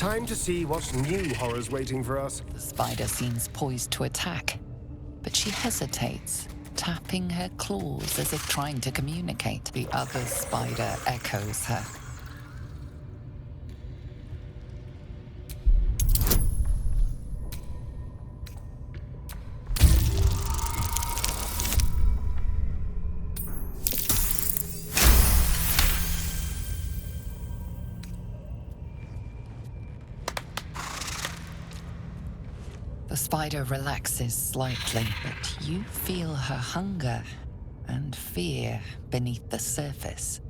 Time to see what new horror's waiting for us. The spider seems poised to attack, but she hesitates, tapping her claws as if trying to communicate. The other spider echoes her. The spider relaxes slightly, but you feel her hunger and fear beneath the surface.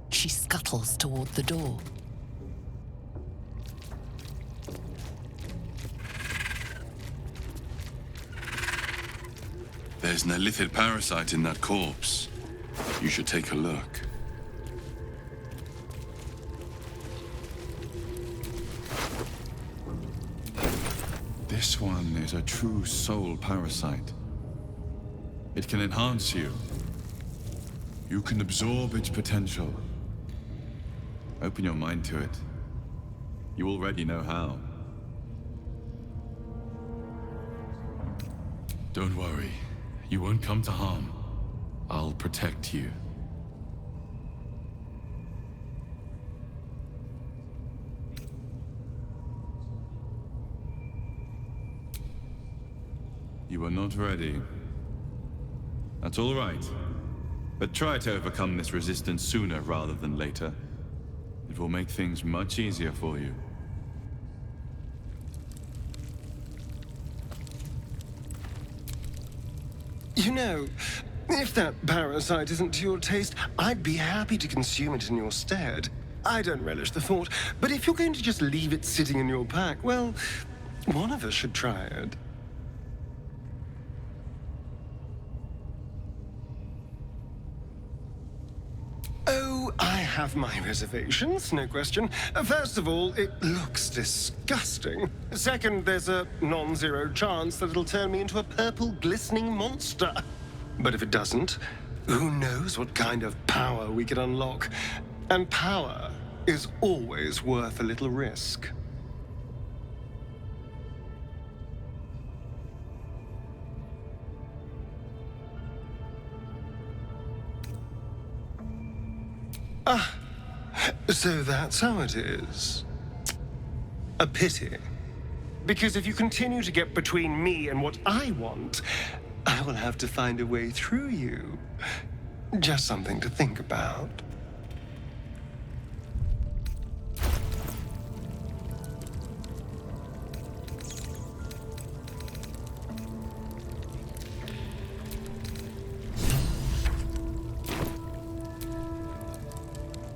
She scuttles toward the door. There's an illithid parasite in that corpse. You should take a look. This one is a true soul parasite. It can enhance you. You can absorb its potential. Open your mind to it. You already know how. Don't worry. You won't come to harm. I'll protect you. You are not ready. That's all right. But try to overcome this resistance sooner rather than later. It will make things much easier for you. You know, if that parasite isn't to your taste, I'd be happy to consume it in your stead. I don't relish the thought, but if you're going to just leave it sitting in your pack, well, one of us should try it. Oh, I have my reservations, no question. First of all, it looks disgusting. Second, there's a non-zero chance that it'll turn me into a purple glistening monster. But if it doesn't, who knows what kind of power we could unlock. And power is always worth a little risk. Ah, so that's how it is. A pity. Because if you continue to get between me and what I want, I will have to find a way through you. Just something to think about.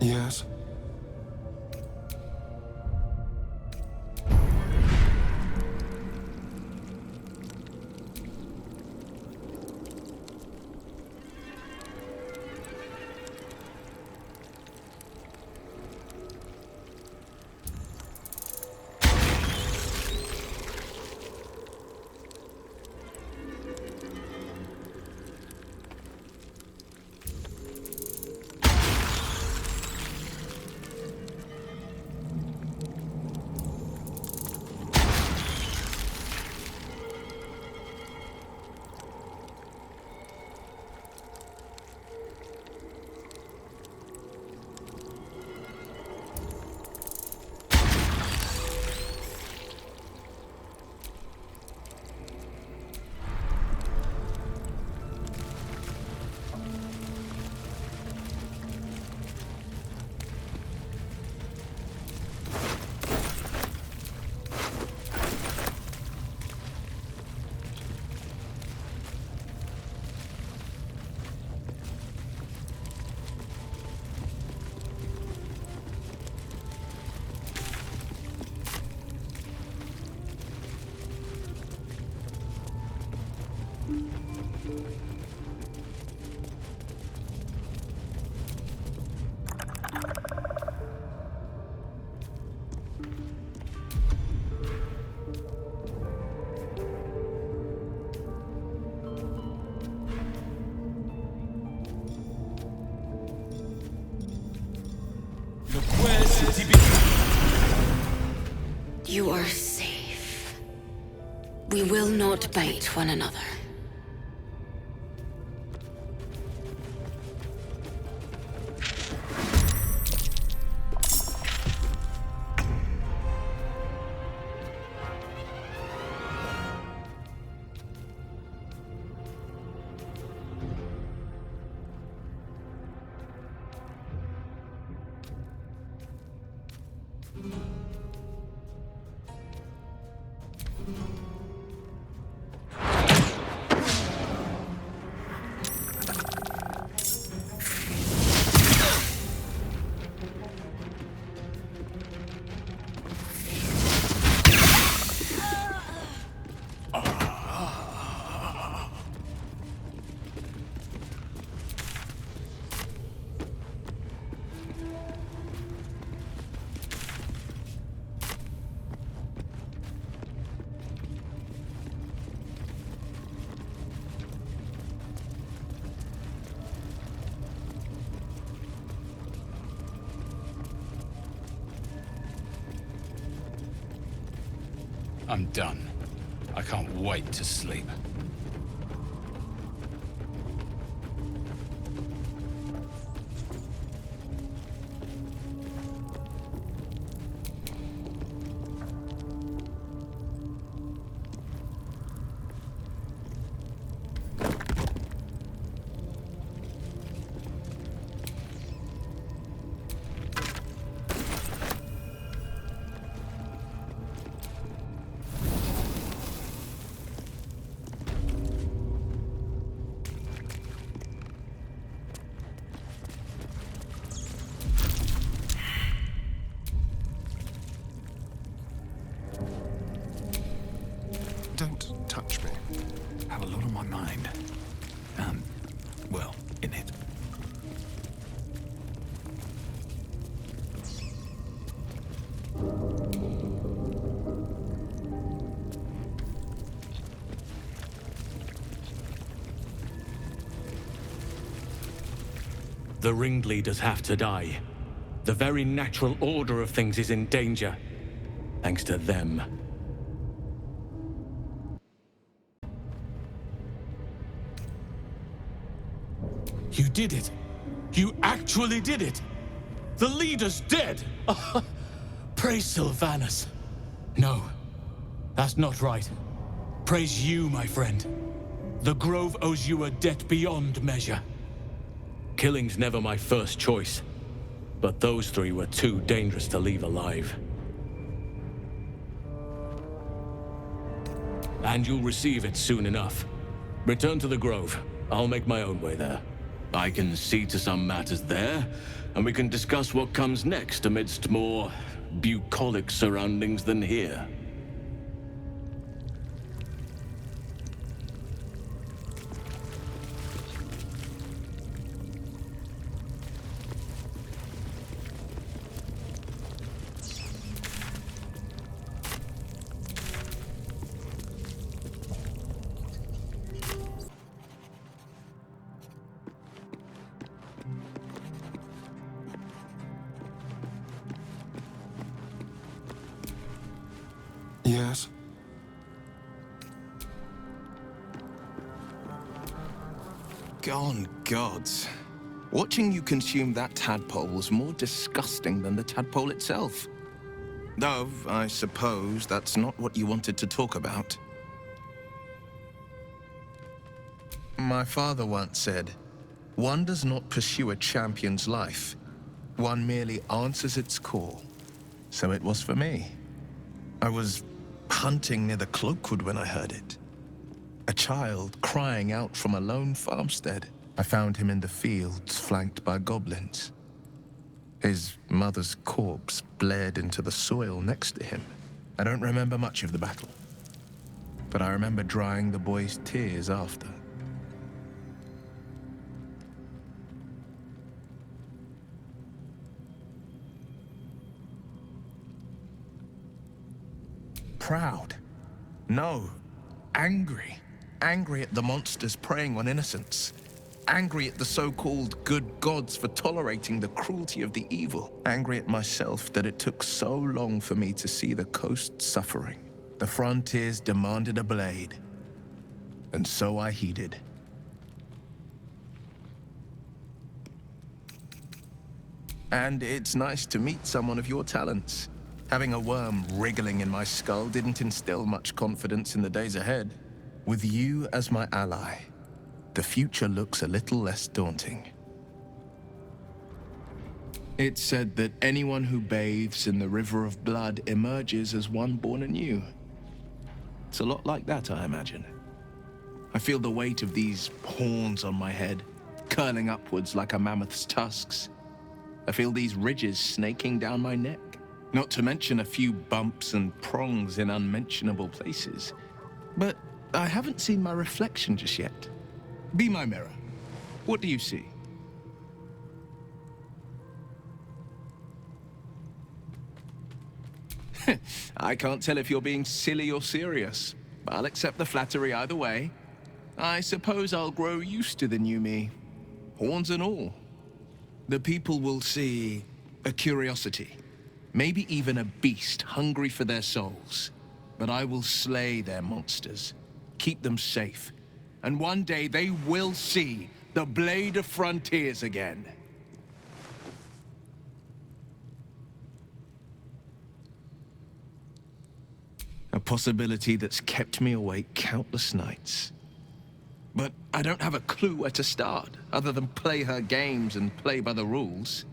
Yes? You are safe. We will not bite one another. I'm done. I can't wait to sleep. Don't touch me. Have a lot on my mind. Well, in it. The ringleaders have to die. The very natural order of things is in danger. Thanks to them. You did it! You actually did it! The leader's dead! Praise Sylvanus. No, that's not right. Praise you, my friend. The Grove owes you a debt beyond measure. Killing's never my first choice, but those three were too dangerous to leave alive. And you'll receive it soon enough. Return to the Grove. I'll make my own way there. I can see to some matters there, and we can discuss what comes next amidst more bucolic surroundings than here. Yes? Gone gods. Watching you consume that tadpole was more disgusting than the tadpole itself. Though, I suppose that's not what you wanted to talk about. My father once said, "One does not pursue a champion's life. One merely answers its call." So it was for me. I was hunting near the Cloakwood when I heard it. A child crying out from a lone farmstead. I found him in the fields, flanked by goblins. His mother's corpse bled into the soil next to him. I don't remember much of the battle, but I remember drying the boy's tears after. Proud? No. Angry. Angry at the monsters preying on innocents. Angry at the so-called good gods for tolerating the cruelty of the evil. Angry at myself that it took so long for me to see the coast suffering. The frontiers demanded a blade. And so I heeded. And it's nice to meet someone of your talents. Having a worm wriggling in my skull didn't instill much confidence in the days ahead. With you as my ally, the future looks a little less daunting. It's said that anyone who bathes in the river of blood emerges as one born anew. It's a lot like that, I imagine. I feel the weight of these horns on my head, curling upwards like a mammoth's tusks. I feel these ridges snaking down my neck. Not to mention a few bumps and prongs in unmentionable places. But I haven't seen my reflection just yet. Be my mirror. What do you see? I can't tell if you're being silly or serious. I'll accept the flattery either way. I suppose I'll grow used to the new me. Horns and all. The people will see a curiosity. Maybe even a beast hungry for their souls. But I will slay their monsters, keep them safe. And one day they will see the Blade of Frontiers again. A possibility that's kept me awake countless nights. But I don't have a clue where to start, other than play her games and play by the rules.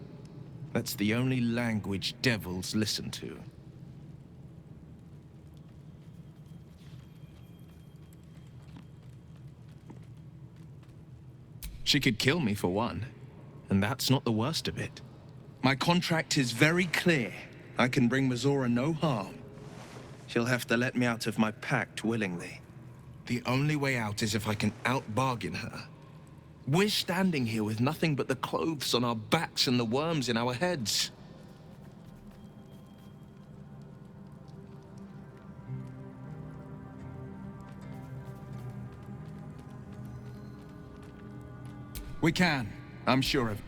That's the only language devils listen to. She could kill me for one, and that's not the worst of it. My contract is very clear. I can bring Mazora no harm. She'll have to let me out of my pact willingly. The only way out is if I can out-bargain her. We're standing here with nothing but the clothes on our backs and the worms in our heads. We can, I'm sure of it.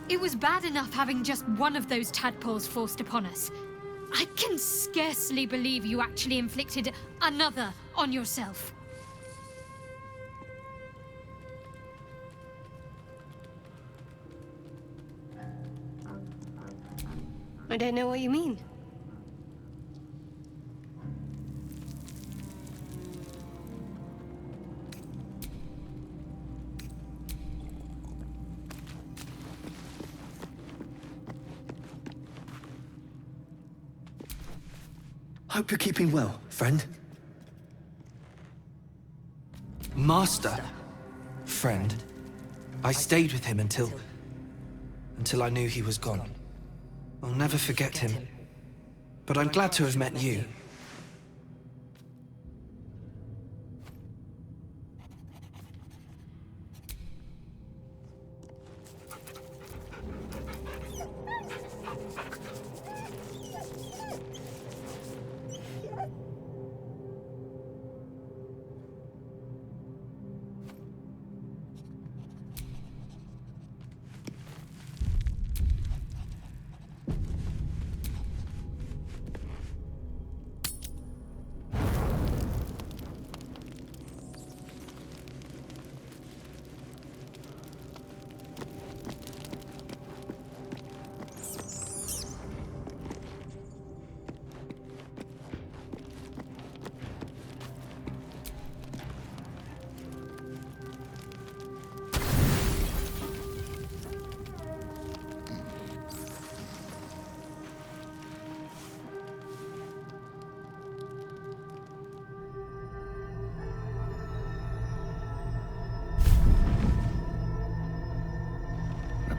It was bad enough having just one of those tadpoles forced upon us. I can scarcely believe you actually inflicted another on yourself. I don't know what you mean. Hope you're keeping well, friend. Master. Friend. I stayed with him until I knew he was gone. I'll never forget him. But I'm glad to have met you.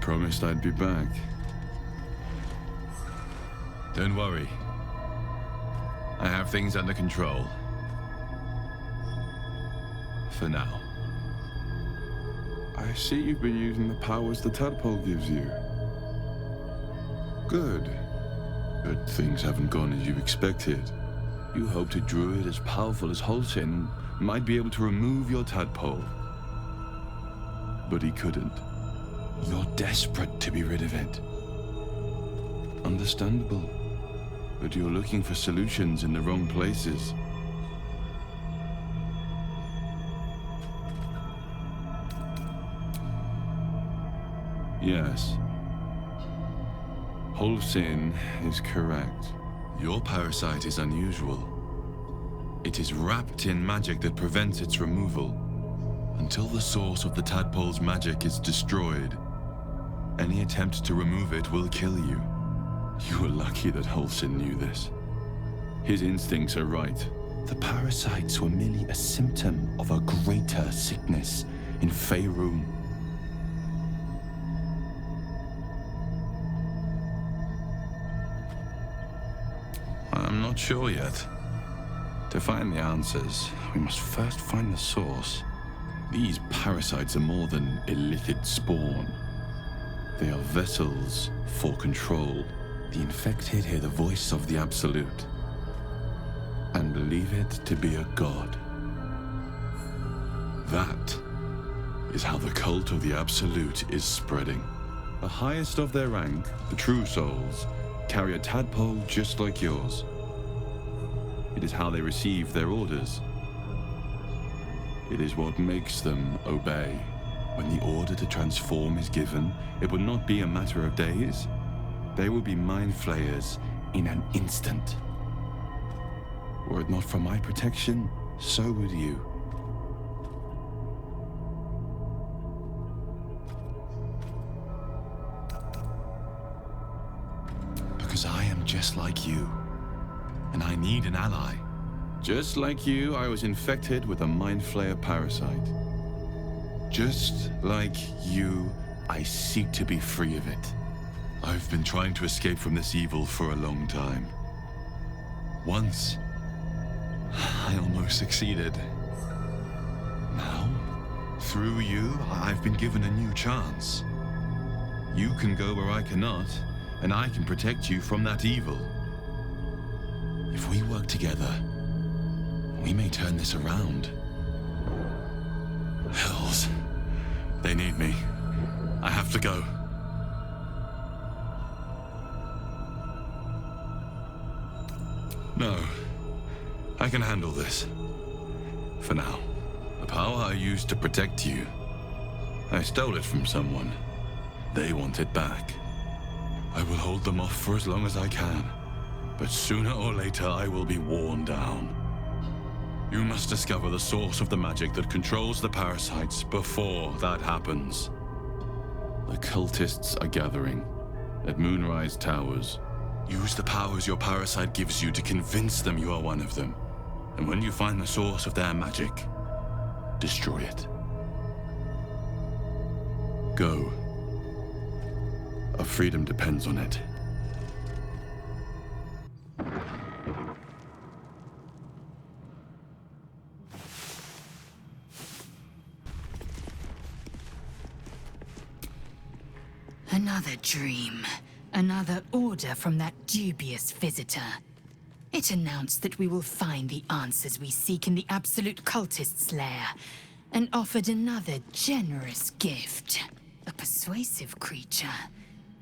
Promised I'd be back. Don't worry. I have things under control. For now. I see you've been using the powers the tadpole gives you. Good. But things haven't gone as you expected. You hoped a druid as powerful as Holsin might be able to remove your tadpole. But he couldn't. You're desperate to be rid of it. Understandable. But you're looking for solutions in the wrong places. Yes. Holsin is correct. Your parasite is unusual. It is wrapped in magic that prevents its removal. Until the source of the tadpole's magic is destroyed, any attempt to remove it will kill you. You were lucky that Holsin knew this. His instincts are right. The parasites were merely a symptom of a greater sickness in Faerun. I'm not sure yet. To find the answers, we must first find the source. These parasites are more than illithid spawn. They are vessels for control. The infected hear the voice of the Absolute and believe it to be a god. That is how the cult of the Absolute is spreading. The highest of their rank, the true souls, carry a tadpole just like yours. It is how they receive their orders. It is what makes them obey. When the order to transform is given, it will not be a matter of days. They will be mind flayers in an instant. Were it not for my protection, so would you. Because I am just like you, and I need an ally. Just like you, I was infected with a Mind Flayer parasite. Just like you, I seek to be free of it. I've been trying to escape from this evil for a long time. Once, I almost succeeded. Now, through you, I've been given a new chance. You can go where I cannot, and I can protect you from that evil. If we work together, we may turn this around. Hells. They need me. I have to go. No. I can handle this. For now. The power I used to protect you, I stole it from someone. They want it back. I will hold them off for as long as I can. But sooner or later, I will be worn down. You must discover the source of the magic that controls the parasites before that happens. The cultists are gathering at Moonrise Towers. Use the powers your parasite gives you to convince them you are one of them. And when you find the source of their magic, destroy it. Go. Our freedom depends on it. Another dream. Another order from that dubious visitor. It announced that we will find the answers we seek in the Absolute Cultist's lair, and offered another generous gift. A persuasive creature.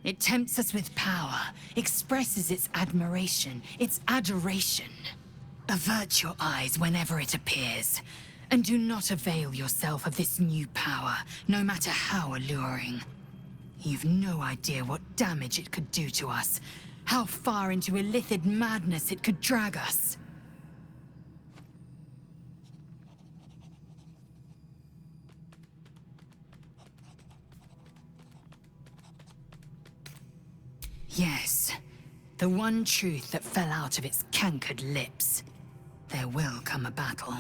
It tempts us with power, expresses its admiration, its adoration. Avert your eyes whenever it appears, and do not avail yourself of this new power, no matter how alluring. You've no idea what damage it could do to us, how far into illithid madness it could drag us. Yes, the one truth that fell out of its cankered lips. There will come a battle,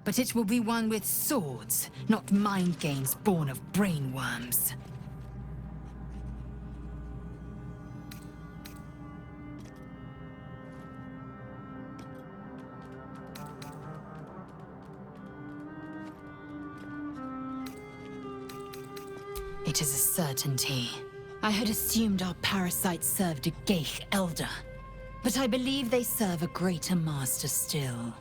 but it will be one with swords, not mind games born of brainworms. It is a certainty. I had assumed our parasite served a Geich elder. but I believe they serve a greater master still.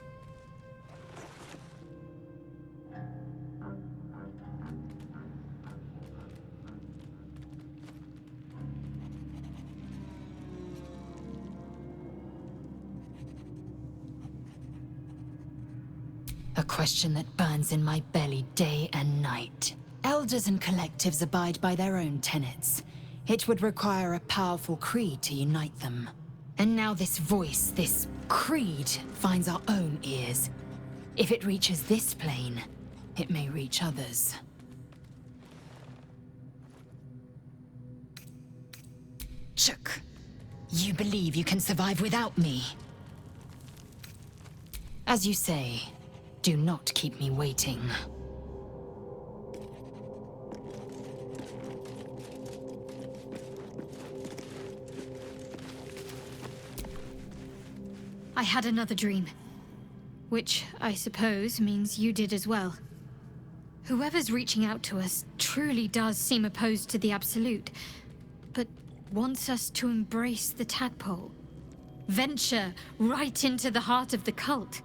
A question that burns in my belly day and night. Elders and collectives abide by their own tenets. It would require a powerful creed to unite them. And now this voice, this creed, finds our own ears. If it reaches this plane, it may reach others. Chuk, you believe you can survive without me? As you say, do not keep me waiting. I had another dream. Which, I suppose, means you did as well. Whoever's reaching out to us truly does seem opposed to the Absolute, but wants us to embrace the tadpole. Venture right into the heart of the cult.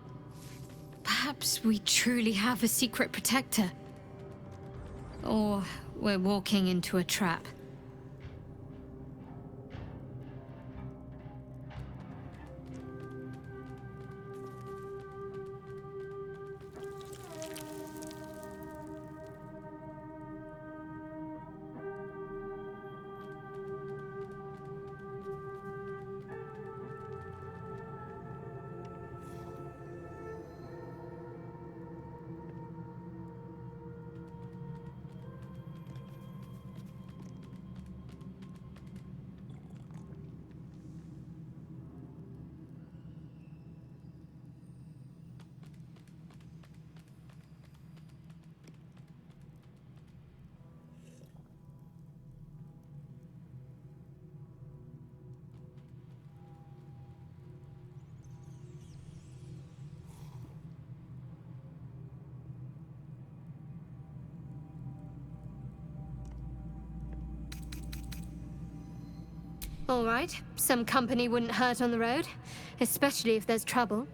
Perhaps we truly have a secret protector. Or we're walking into a trap. All right, some company wouldn't hurt on the road, especially if there's trouble.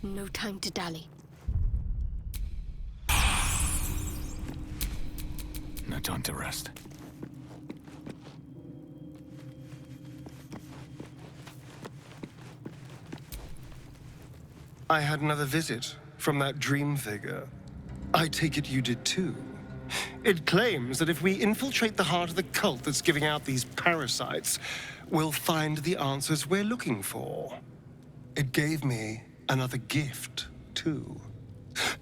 No time to dally. No time to rest. I had another visit from that dream figure. I take it you did too. It claims that if we infiltrate the heart of the cult that's giving out these parasites, we'll find the answers we're looking for. It gave me another gift, too.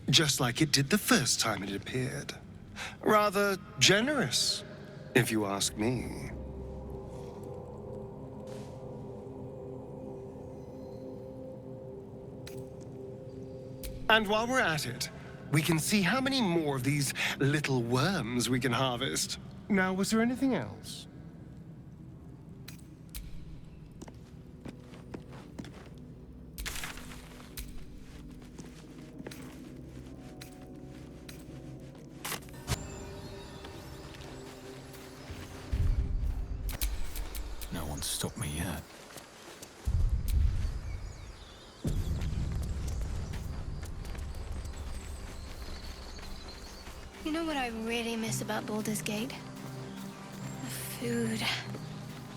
Just like it did the first time it appeared. Rather generous, if you ask me. And while we're at it, we can see how many more of these little worms we can harvest. Now, was there anything else? No one's stopped me yet. You know what I really miss about Baldur's Gate? The food.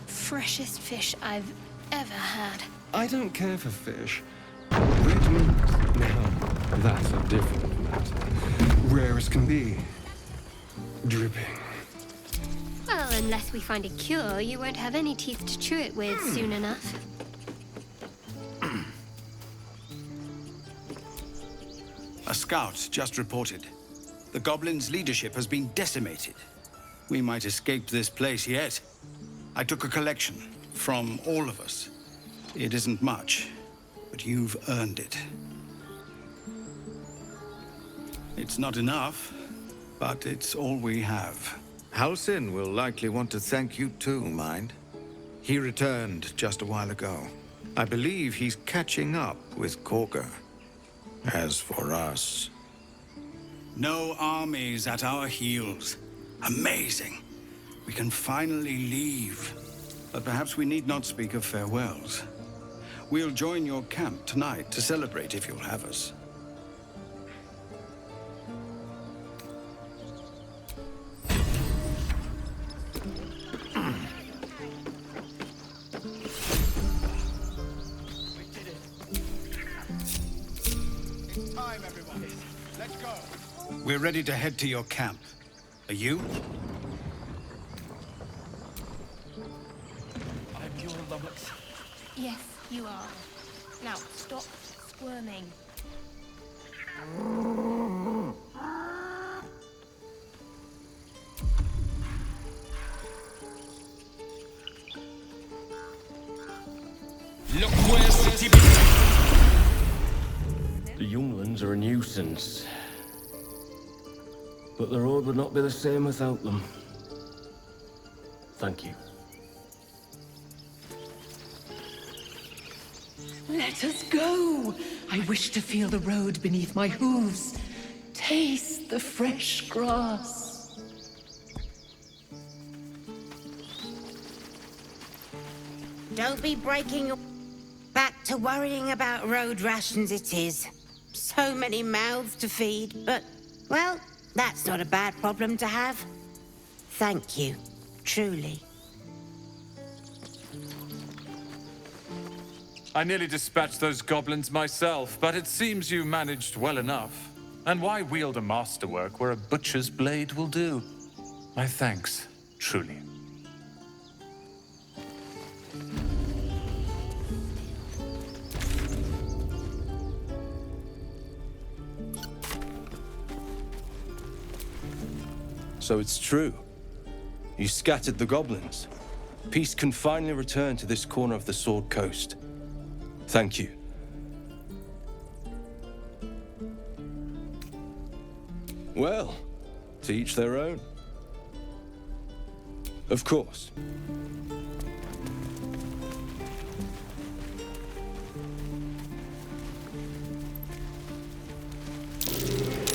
Freshest fish I've ever had. I don't care for fish. Red meat, now, that's a different matter. Rare as can be. Dripping. Well, unless we find a cure, you won't have any teeth to chew it with soon enough. A scout just reported. The goblins' leadership has been decimated. We might escape this place yet. I took a collection from all of us. It isn't much, but you've earned it. It's not enough, but it's all we have. Halsin will likely want to thank you too, mind. He returned just a while ago. I believe he's catching up with Korga. As for us... No armies at our heels. Amazing. We can finally leave. But perhaps we need not speak of farewells. We'll join your camp tonight to celebrate if you'll have us. Time, everybody. Let's go. We're ready to head to your camp. Are you? I'm your lummox. Yes, you are. Now, stop squirming. Look where city The younglings are a nuisance. But the road would not be the same without them. Thank you. Let us go! I wish to feel the road beneath my hooves. Taste the fresh grass. Don't be breaking your... Back to worrying about road rations it is. So many mouths to feed, but, well, that's not a bad problem to have. Thank you, truly. I nearly dispatched those goblins myself, but it seems you managed well enough. And why wield a masterwork where a butcher's blade will do? My thanks, truly. So it's true. You scattered the goblins. Peace can finally return to this corner of the Sword Coast. Thank you. Well, to each their own. Of course.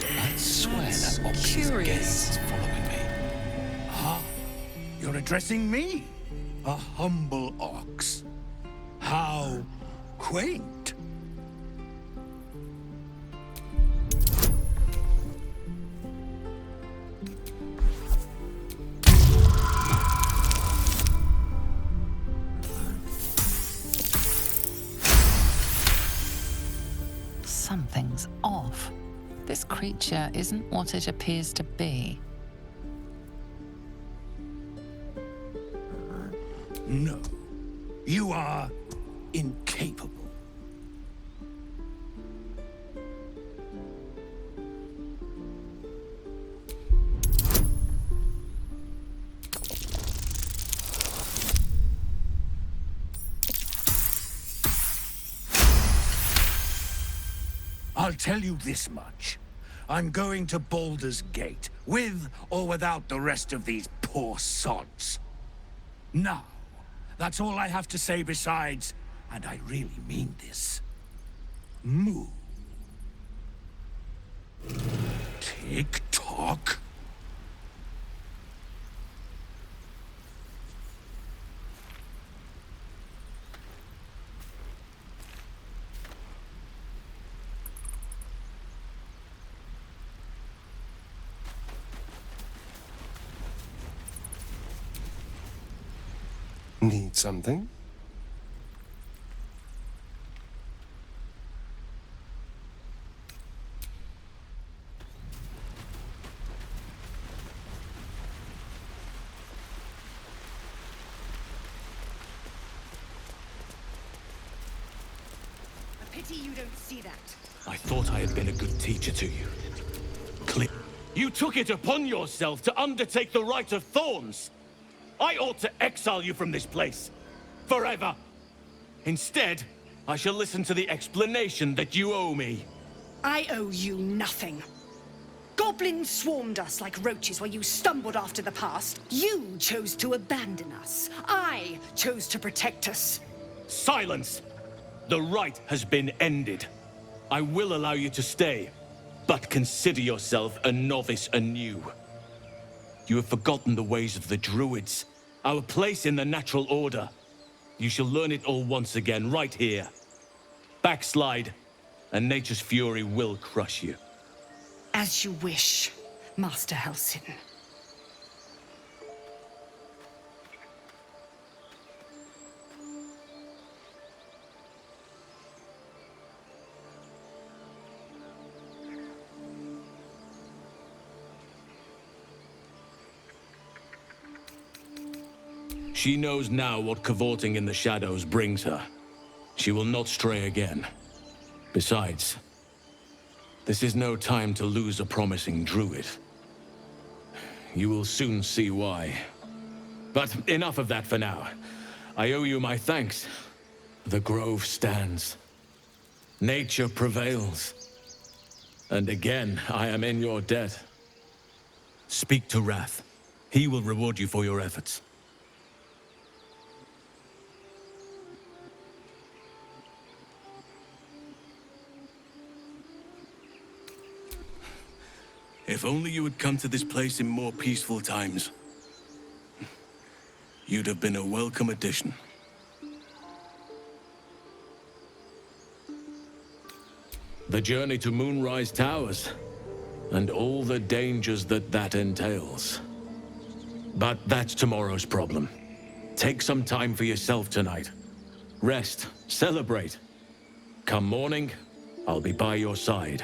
I swear that ox's gaze is following me. Ah, you're addressing me? A humble ox. How quaint. Something's off. This creature isn't what it appears to be. No. You are incapable. I'll tell you this much. I'm going to Baldur's Gate, with or without the rest of these poor sods. Now, that's all I have to say besides, and I really mean this, moo. Tick-tock. Need something? A pity you don't see that. I thought I had been a good teacher to you. You took it upon yourself to undertake the Rite of Thorns. I ought to exile you from this place. Forever. Instead, I shall listen to the explanation that you owe me. I owe you nothing. Goblins swarmed us like roaches while you stumbled after the past. You chose to abandon us. I chose to protect us. Silence! The rite has been ended. I will allow you to stay, but consider yourself a novice anew. You have forgotten the ways of the Druids, our place in the natural order. You shall learn it all once again, right here. Backslide, and nature's fury will crush you. As you wish, Master Halsin. She knows now what cavorting in the shadows brings her. She will not stray again. Besides, this is no time to lose a promising druid. You will soon see why. But enough of that for now. I owe you my thanks. The grove stands. Nature prevails. And again, I am in your debt. Speak to Wrath. He will reward you for your efforts. If only you had come to this place in more peaceful times. You'd have been a welcome addition. The journey to Moonrise Towers, and all the dangers that entails. But that's tomorrow's problem. Take some time for yourself tonight. Rest, celebrate. Come morning, I'll be by your side.